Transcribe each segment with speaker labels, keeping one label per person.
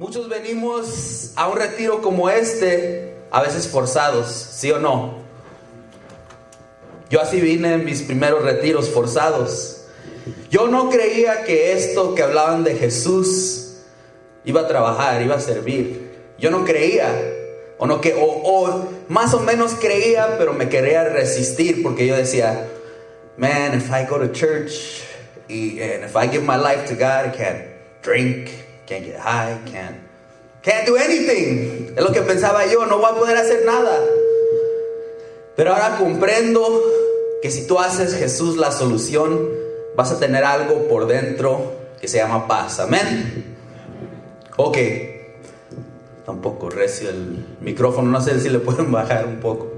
Speaker 1: Muchos venimos a un retiro como este, a veces forzados, ¿sí o no? Yo así vine en mis primeros retiros forzados. Yo no creía que esto que hablaban de Jesús iba a trabajar, iba a servir. Yo no creía, o más o menos creía, pero me quería resistir porque yo decía, man, if I go to church and if I give my life to God, I can't drink, can't get high, can't do anything. Es lo que pensaba yo, no voy a poder hacer nada. Pero ahora comprendo que si tú haces Jesús la solución, vas a tener algo por dentro que se llama paz. Amén. Ok. Está un poco recio el micrófono, no sé si le pueden bajar un poco.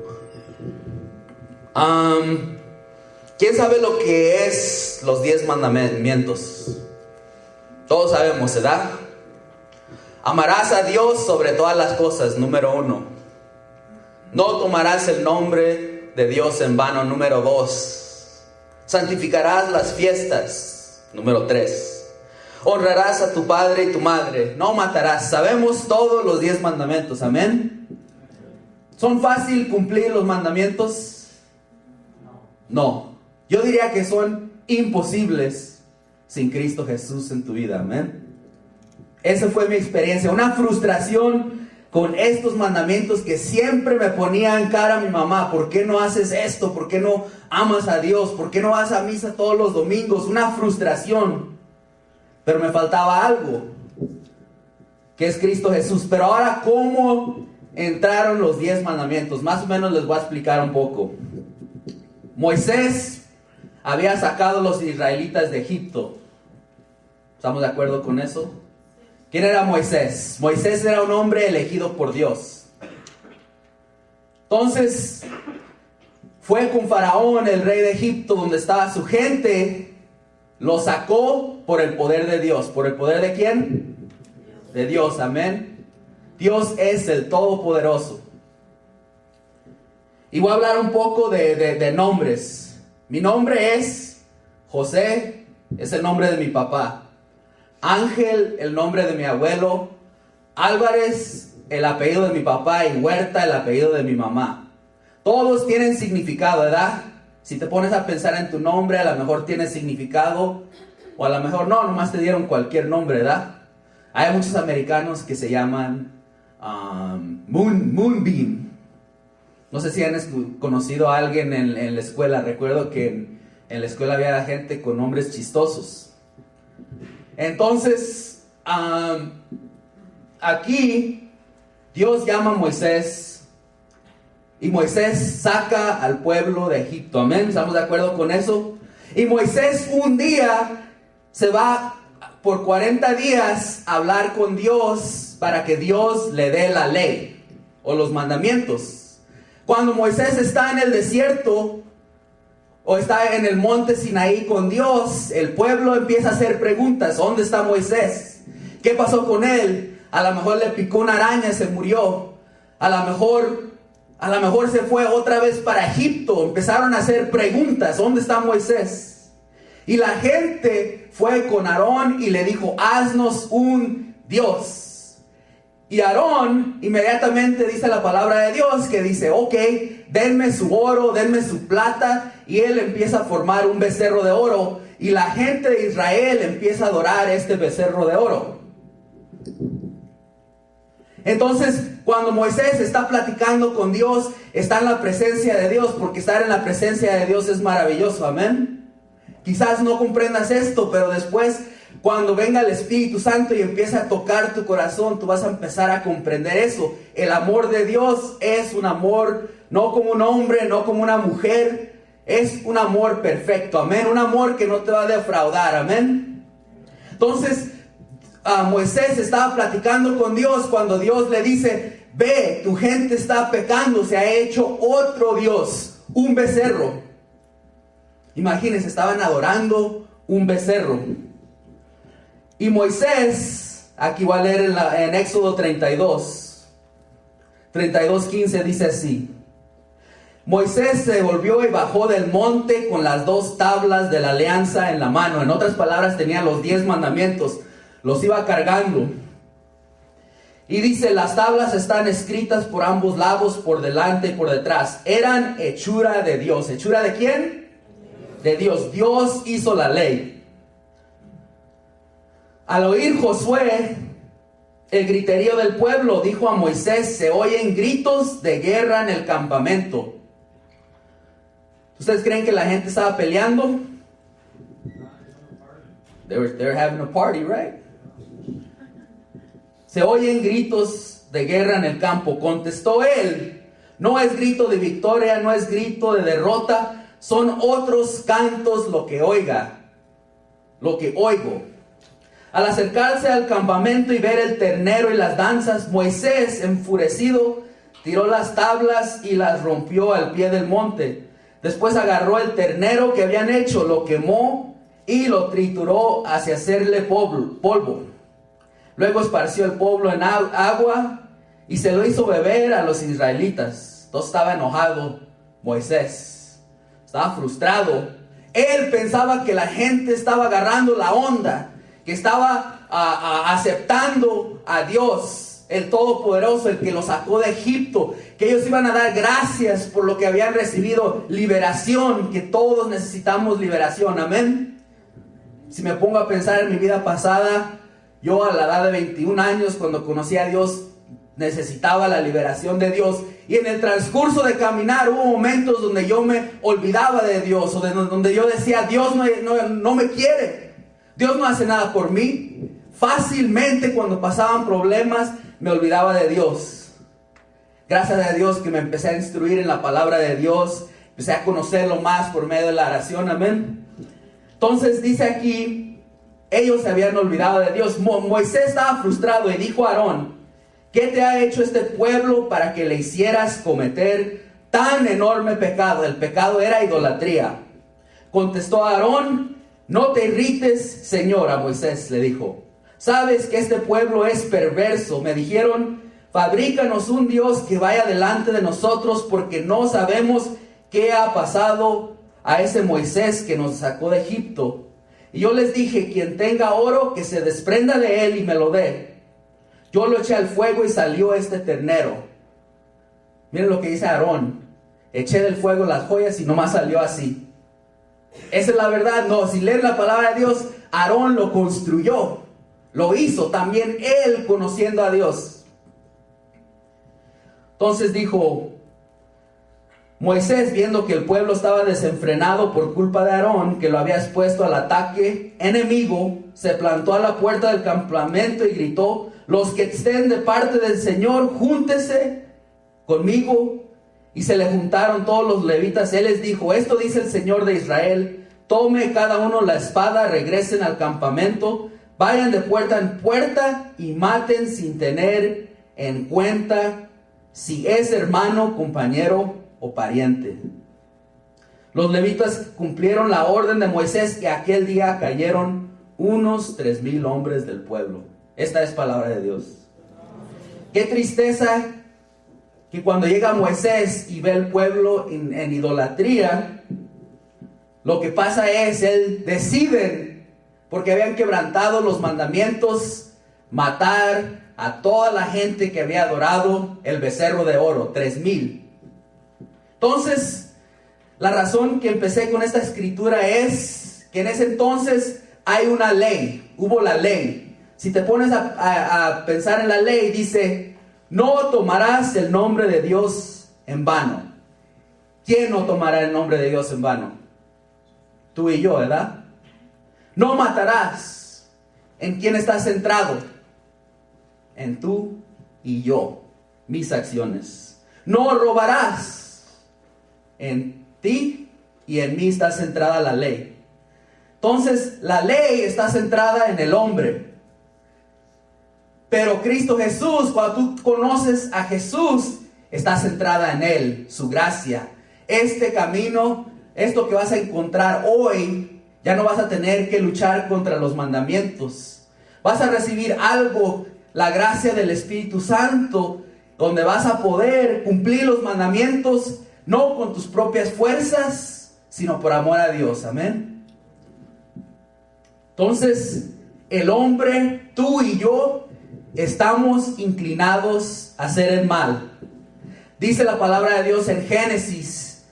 Speaker 1: ¿Quién sabe lo que es los 10 mandamientos? Todos sabemos, ¿verdad? Amarás a Dios sobre todas las cosas, número 1. No tomarás el nombre de Dios en vano, número 2. Santificarás las fiestas, número 3. Honrarás a tu padre y tu madre. No matarás. Sabemos todos los 10 mandamientos, amén. ¿Son fácil cumplir los mandamientos? No. Yo diría que son imposibles sin Cristo Jesús en tu vida, amén. Esa fue mi experiencia, una frustración con estos mandamientos que siempre me ponía en cara a mi mamá. ¿Por qué no haces esto? ¿Por qué no amas a Dios? ¿Por qué no vas a misa todos los domingos? Una frustración. Pero me faltaba algo, que es Cristo Jesús. Pero ahora, ¿cómo entraron los 10 mandamientos? Más o menos les voy a explicar un poco. Moisés había sacado a los israelitas de Egipto. ¿Estamos de acuerdo con eso? ¿Quién era Moisés? Moisés era un hombre elegido por Dios. Entonces, fue con Faraón, el rey de Egipto, donde estaba su gente. Lo sacó por el poder de Dios. ¿Por el poder de quién? De Dios, amén. Dios es el Todopoderoso. Y voy a hablar un poco de nombres. Mi nombre es José, es el nombre de mi papá. Ángel, el nombre de mi abuelo. Álvarez, el apellido de mi papá. Y Huerta, el apellido de mi mamá. Todos tienen significado, ¿verdad? Si te pones a pensar en tu nombre, a lo mejor tiene significado. O a lo mejor no, nomás te dieron cualquier nombre, ¿verdad? Hay muchos americanos que se llaman Moonbeam. No sé si han conocido a alguien en la escuela. Recuerdo que en la escuela había gente con nombres chistosos. Entonces, aquí Dios llama a Moisés y Moisés saca al pueblo de Egipto. Amén, ¿estamos de acuerdo con eso? Y Moisés un día se va por 40 días a hablar con Dios para que Dios le dé la ley o los mandamientos. Cuando Moisés está en el desierto o está en el monte Sinaí con Dios, el pueblo empieza a hacer preguntas. ¿Dónde está Moisés? ¿Qué pasó con él? A lo mejor le picó una araña y se murió. A lo mejor se fue otra vez para Egipto. Empezaron a hacer preguntas. ¿Dónde está Moisés? Y la gente fue con Aarón y le dijo, haznos un Dios. Y Aarón inmediatamente dice la palabra de Dios que dice, ok, denme su oro, denme su plata. Y él empieza a formar un becerro de oro. Y la gente de Israel empieza a adorar este becerro de oro. Entonces, cuando Moisés está platicando con Dios, está en la presencia de Dios, porque estar en la presencia de Dios es maravilloso, amén. Quizás no comprendas esto, pero después, cuando venga el Espíritu Santo y empiece a tocar tu corazón, tú vas a empezar a comprender eso. El amor de Dios es un amor, no como un hombre, no como una mujer, es un amor perfecto, amén. Un amor que no te va a defraudar, amén. Entonces, Moisés estaba platicando con Dios cuando Dios le dice, ve, tu gente está pecando, se ha hecho otro Dios, un becerro. Imagínense, estaban adorando un becerro. Y Moisés, aquí voy a leer en Éxodo 32:15 dice así. Moisés se volvió y bajó del monte con las 2 tablas de la alianza en la mano. En otras palabras, tenía los 10 mandamientos. Los iba cargando. Y dice, las tablas están escritas por ambos lados, por delante y por detrás. Eran hechura de Dios. ¿Hechura de quién? De Dios. Dios hizo la ley. Al oír Josué el griterío del pueblo, dijo a Moisés, se oyen gritos de guerra en el campamento. ¿Ustedes creen que la gente estaba peleando? They were having a party, right? Se oyen gritos de guerra en el campo. Contestó él, no es grito de victoria, no es grito de derrota, son otros cantos lo que oigo. Al acercarse al campamento y ver el ternero y las danzas, Moisés, enfurecido, tiró las tablas y las rompió al pie del monte. Después agarró el ternero que habían hecho, lo quemó y lo trituró hacia hacerle polvo. Luego esparció el polvo en agua y se lo hizo beber a los israelitas. Entonces estaba enojado Moisés, estaba frustrado. Él pensaba que la gente estaba agarrando la onda, que estaba aceptando a Dios, el Todopoderoso, el que los sacó de Egipto, que ellos iban a dar gracias por lo que habían recibido, liberación, que todos necesitamos liberación, amén. Si me pongo a pensar en mi vida pasada, yo a la edad de 21 años, cuando conocí a Dios, necesitaba la liberación de Dios. Y en el transcurso de caminar hubo momentos donde yo me olvidaba de Dios, o donde yo decía, Dios no me quiere, Dios no hace nada por mí. Fácilmente cuando pasaban problemas me olvidaba de Dios. Gracias a Dios que me empecé a instruir en la palabra de Dios, empecé a conocerlo más por medio de la oración, amén. Entonces dice aquí, ellos se habían olvidado de Dios. Moisés estaba frustrado y dijo a Aarón, ¿qué te ha hecho este pueblo para que le hicieras cometer tan enorme pecado? El pecado era idolatría. Contestó Aarón, no te irrites, Señor, a Moisés le dijo. Sabes que este pueblo es perverso. Me dijeron, fabrícanos un Dios que vaya delante de nosotros, porque no sabemos qué ha pasado a ese Moisés que nos sacó de Egipto. Y yo les dije, quien tenga oro, que se desprenda de él y me lo dé. Yo lo eché al fuego y salió este ternero. Miren lo que dice Aarón. Eché del fuego las joyas y nomás salió así. Esa es la verdad. No, si leen la palabra de Dios, Aarón lo construyó. Lo hizo también él conociendo a Dios. Entonces dijo Moisés, viendo que el pueblo estaba desenfrenado por culpa de Aarón, que lo había expuesto al ataque enemigo, se plantó a la puerta del campamento y gritó, los que estén de parte del Señor, júntese conmigo. Y se le juntaron todos los levitas. Él les dijo, esto dice el Señor de Israel, tome cada uno la espada, regresen al campamento, vayan de puerta en puerta y maten sin tener en cuenta si es hermano, compañero o pariente. Los levitas cumplieron la orden de Moisés y aquel día cayeron unos 3,000 hombres del pueblo. Esta es palabra de Dios. Qué tristeza que cuando llega Moisés y ve el pueblo en idolatría, lo que pasa es, él decide, porque habían quebrantado los mandamientos, matar a toda la gente que había adorado el becerro de oro, 3,000. Entonces, la razón que empecé con esta escritura es que en ese entonces hay una ley, hubo la ley. Si te pones a pensar en la ley, dice, no tomarás el nombre de Dios en vano. ¿Quién no tomará el nombre de Dios en vano? Tú y yo, ¿verdad? No matarás. ¿En quién estás centrado? En tú y yo, mis acciones. No robarás. En ti y en mí está centrada la ley. Entonces, la ley está centrada en el hombre. Pero Cristo Jesús, cuando tú conoces a Jesús, está centrada en Él, su gracia. Este camino, esto que vas a encontrar hoy, ya no vas a tener que luchar contra los mandamientos. Vas a recibir algo, la gracia del Espíritu Santo, donde vas a poder cumplir los mandamientos, no con tus propias fuerzas, sino por amor a Dios. Amén. Entonces, el hombre, tú y yo, estamos inclinados a hacer el mal. Dice la palabra de Dios en Génesis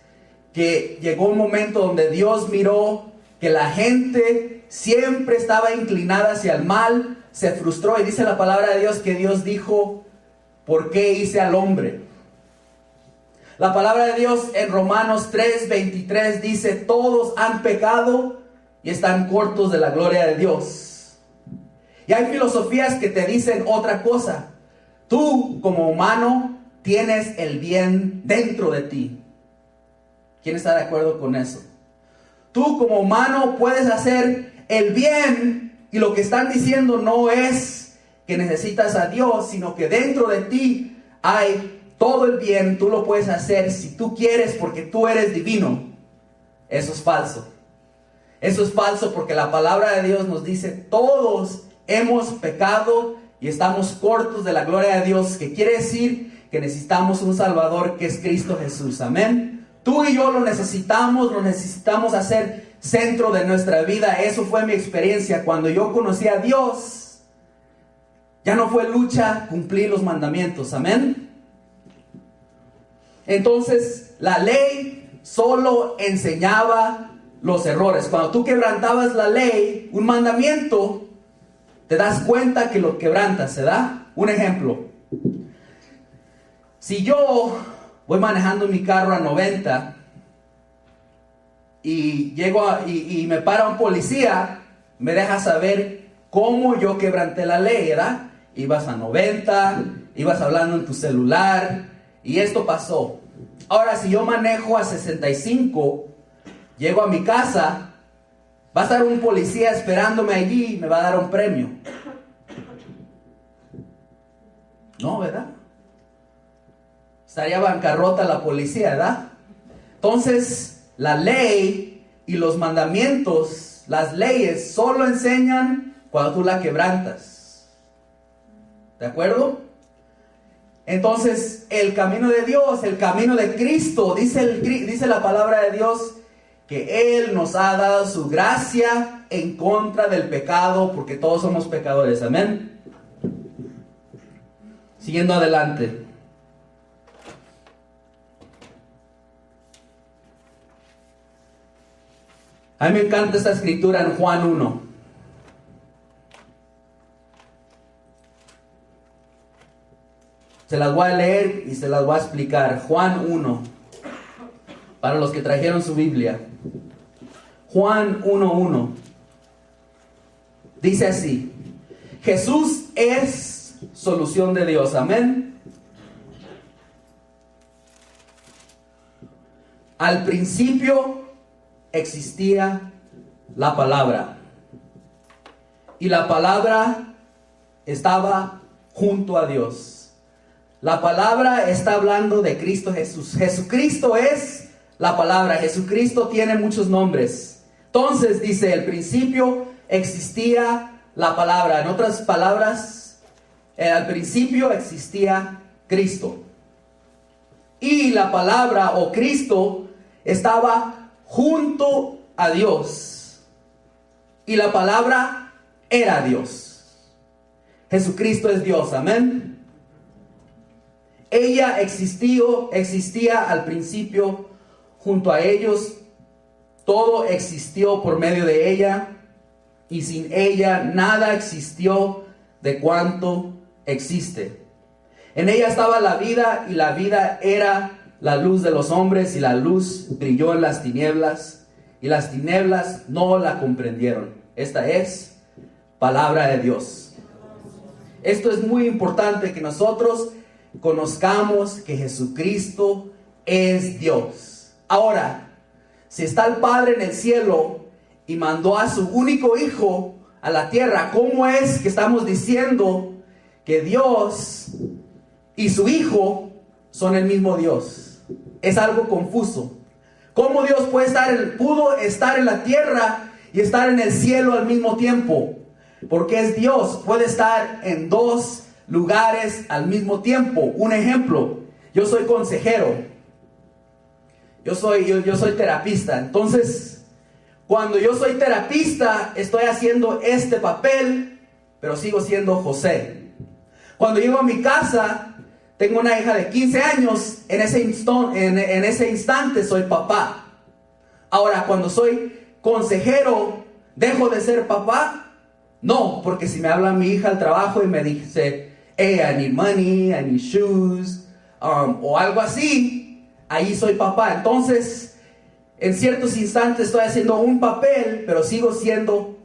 Speaker 1: que llegó un momento donde Dios miró que la gente siempre estaba inclinada hacia el mal, se frustró, y dice la palabra de Dios que Dios dijo: ¿por qué hice al hombre? La palabra de Dios en Romanos 3:23 dice: todos han pecado y están cortos de la gloria de Dios. Y hay filosofías que te dicen otra cosa. Tú como humano tienes el bien dentro de ti. ¿Quién está de acuerdo con eso? Tú como humano puedes hacer el bien, y lo que están diciendo no es que necesitas a Dios, sino que dentro de ti hay todo el bien. Tú lo puedes hacer si tú quieres, porque tú eres divino. Eso es falso. Eso es falso, porque la palabra de Dios nos dice: todos hemos pecado y estamos cortos de la gloria de Dios, que quiere decir que necesitamos un Salvador, que es Cristo Jesús. Amén. Tú y yo lo necesitamos hacer centro de nuestra vida. Eso fue mi experiencia cuando yo conocí a Dios. Ya no fue lucha cumplir los mandamientos. Amén. Entonces la ley solo enseñaba los errores. Cuando tú quebrantabas la ley, un mandamiento, te das cuenta que lo quebrantas, ¿verdad? Un ejemplo: si yo voy manejando mi carro a 90 y y me para un policía, me deja saber cómo yo quebranté la ley, ¿verdad? Ibas a 90, ibas hablando en tu celular, y esto pasó. Ahora, si yo manejo a 65, llego a mi casa, va a estar un policía esperándome allí y me va a dar un premio. No, ¿verdad? Estaría bancarrota la policía, ¿verdad? Entonces, la ley y los mandamientos, las leyes, solo enseñan cuando tú la quebrantas. ¿De acuerdo? Entonces, el camino de Dios, el camino de Cristo, dice la palabra de Dios que Él nos ha dado su gracia en contra del pecado, porque todos somos pecadores. Amén. Siguiendo adelante. A mí me encanta esta escritura en Juan 1. Se las voy a leer y se las voy a explicar. Juan 1. Para los que trajeron su Biblia. Juan 1:1. Dice así: Jesús es solución de Dios. Amén. Al principio existía la palabra, y la palabra estaba junto a Dios. La palabra está hablando de Cristo Jesús. Jesucristo es la palabra. Jesucristo tiene muchos nombres. Entonces dice: al principio existía la palabra. En otras palabras, al principio existía Cristo. Y la palabra o Cristo estaba junto a Dios. Y la palabra era Dios. Jesucristo es Dios. Amén. Ella existía al principio junto a ellos. Todo existió por medio de ella, y sin ella nada existió de cuanto existe. En ella estaba la vida, y la vida era la luz de los hombres, y la luz brilló en las tinieblas, y las tinieblas no la comprendieron. Esta es palabra de Dios. Esto es muy importante, que nosotros conozcamos que Jesucristo es Dios. Ahora, si está el Padre en el cielo y mandó a su único Hijo a la tierra, ¿cómo es que estamos diciendo que Dios y su Hijo son el mismo Dios? Es algo confuso. ¿Cómo Dios pudo estar en la tierra y estar en el cielo al mismo tiempo? Porque es Dios, puede estar en dos lugares al mismo tiempo. Un ejemplo: yo soy consejero, yo soy terapista. Entonces, cuando yo soy terapista, estoy haciendo este papel, pero sigo siendo José. Cuando llego a mi casa, tengo una hija de 15 años, en ese instante soy papá. Ahora, cuando soy consejero, ¿dejo de ser papá? No, porque si me habla mi hija al trabajo y me dice, hey, I need money, I need shoes, o algo así, ahí soy papá. Entonces, en ciertos instantes estoy haciendo un papel, pero sigo siendo